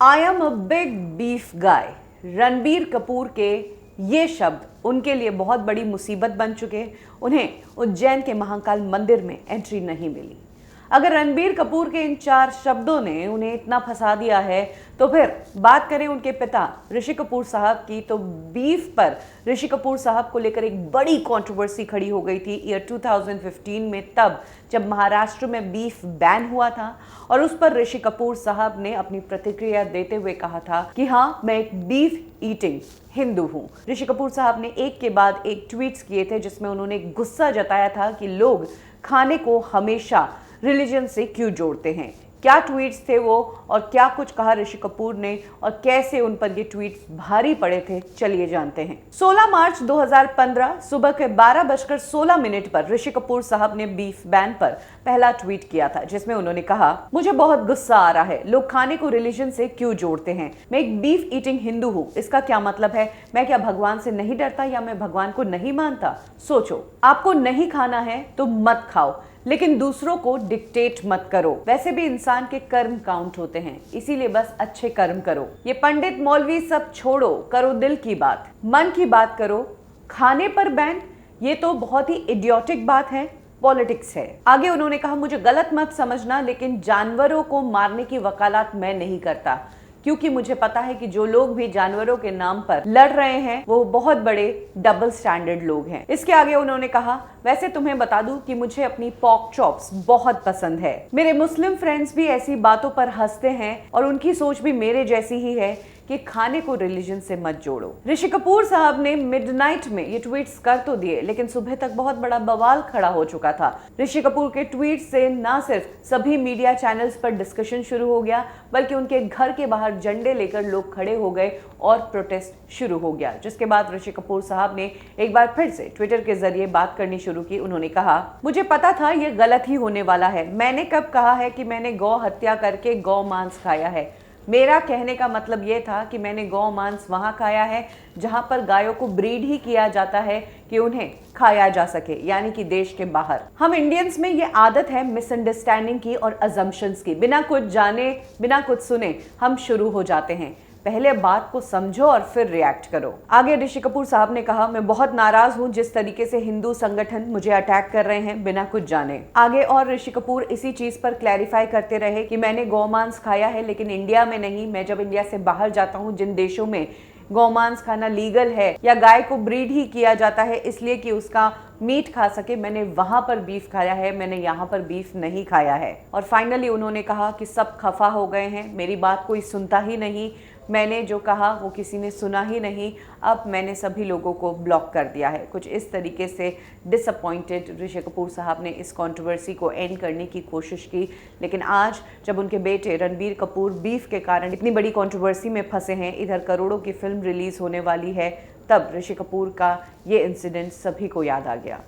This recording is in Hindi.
I am a big beef guy. Ranbir Kapoor के ये शब्द उनके लिए बहुत बड़ी मुसीबत बन चुके। उन्हें उज्जैन के महाकाल मंदिर में एंट्री नहीं मिली। अगर रणबीर कपूर के इन 4 शब्दों ने उन्हें इतना फंसा दिया है तो फिर बात करें उनके पिता ऋषि कपूर साहब की, तो बीफ पर ऋषि कपूर साहब को लेकर एक बड़ी कंट्रोवर्सी खड़ी हो गई थी ईयर 2015 में, तब जब महाराष्ट्र में बीफ बैन हुआ था और उस पर ऋषि कपूर साहब ने अपनी प्रतिक्रिया देते हुए कहा था कि हाँ, मैं एक बीफ ईटिंग हिंदू हूं। ऋषि कपूर साहब ने एक के बाद एक ट्वीट्स किए थे जिसमें उन्होंने गुस्सा जताया था कि लोग खाने को हमेशा रिलीजन से क्यों जोड़ते हैं। क्या ट्वीट्स थे वो और क्या कुछ कहा ऋषि कपूर ने और कैसे उन पर ये ट्वीट्स भारी पड़े थे, चलिए जानते हैं। 16 मार्च 2015 सुबह के 12:16 पर ऋषि कपूर साहब ने बीफ बैन पर पहला ट्वीट किया था जिसमें उन्होंने कहा, मुझे बहुत गुस्सा आ रहा है, लोग खाने को रिलीजन से क्यों जोड़ते हैं। मैं एक बीफ ईटिंग हिंदू हूँ, इसका क्या मतलब है? मैं क्या भगवान से नहीं डरता या मैं भगवान को नहीं मानता? सोचो, आपको नहीं खाना है तो मत खाओ, लेकिन दूसरों को डिक्टेट मत करो। वैसे भी इंसान के कर्म काउंट होते हैं, इसीलिए बस अच्छे कर्म करो। ये पंडित मौलवी सब छोड़ो, करो दिल की बात, मन की बात करो। खाने पर बैन, ये तो बहुत ही इडियोटिक बात है, पॉलिटिक्स है। आगे उन्होंने कहा, मुझे गलत मत समझना, लेकिन जानवरों को मारने की वकालत मैं नहीं करता, क्योंकि मुझे पता है कि जो लोग भी जानवरों के नाम पर लड़ रहे हैं वो बहुत बड़े डबल स्टैंडर्ड लोग हैं। इसके आगे उन्होंने कहा, वैसे तुम्हें बता दूं कि मुझे अपनी पॉर्क चॉप्स बहुत पसंद है। मेरे मुस्लिम फ्रेंड्स भी ऐसी बातों पर हंसते हैं और उनकी सोच भी मेरे जैसी ही है कि खाने को रिलीजन से मत जोड़ो। ऋषि कपूर साहब ने मिडनाइट में ये ट्वीट्स कर तो दिए, लेकिन सुबह तक बहुत बड़ा बवाल खड़ा हो चुका था। ऋषि कपूर के ट्वीट से ना सिर्फ सभी मीडिया चैनल्स पर डिस्कशन शुरू हो गया, बल्कि उनके घर के बाहर झंडे लेकर लोग खड़े हो गए और प्रोटेस्ट शुरू हो गया। जिसके बाद ऋषि कपूर साहब ने एक बार फिर से ट्विटर के जरिए बात करनी शुरू की। उन्होंने कहा, मुझे पता था ये गलत ही होने वाला है। मैंने कब कहा है कि मैंने गौ हत्या करके गौ मांस खाया है? मेरा कहने का मतलब ये था कि मैंने गौ मांस वहाँ खाया है जहाँ पर गायों को ब्रीड ही किया जाता है कि उन्हें खाया जा सके, यानी कि देश के बाहर। हम इंडियंस में ये आदत है मिसअंडरस्टैंडिंग की और अजम्पशंस की। बिना कुछ जाने, बिना कुछ सुने हम शुरू हो जाते हैं। पहले बात को समझो और फिर रिएक्ट करो। आगे ऋषि कपूर साहब ने कहा, मैं बहुत नाराज हूं जिस तरीके से हिंदू संगठन मुझे अटैक कर रहे हैं बिना कुछ जाने। आगे और ऋषि कपूर इसी चीज पर क्लैरिफाई करते रहे कि मैंने गौमांस खाया है, लेकिन इंडिया में नहीं। मैं जब इंडिया से बाहर जाता हूं, जिन देशों में गौमांस खाना लीगल है या गाय को ब्रीड ही किया जाता है इसलिए कि उसका मीट खा सके, मैंने वहां पर बीफ खाया है, मैंने यहाँ पर बीफ नहीं खाया है। और फाइनली उन्होंने कहा कि सब खफा हो गए हैं, मेरी बात कोई सुनता ही नहीं, मैंने जो कहा वो किसी ने सुना ही नहीं, अब मैंने सभी लोगों को ब्लॉक कर दिया है। कुछ इस तरीके से डिसअपॉइंटेड ऋषि कपूर साहब ने इस कंट्रोवर्सी को एंड करने की कोशिश की। लेकिन आज जब उनके बेटे रणबीर कपूर बीफ के कारण इतनी बड़ी कंट्रोवर्सी में फंसे हैं, इधर करोड़ों की फिल्म रिलीज होने वाली है, तब ऋषि कपूर का ये इंसिडेंट सभी को याद आ गया।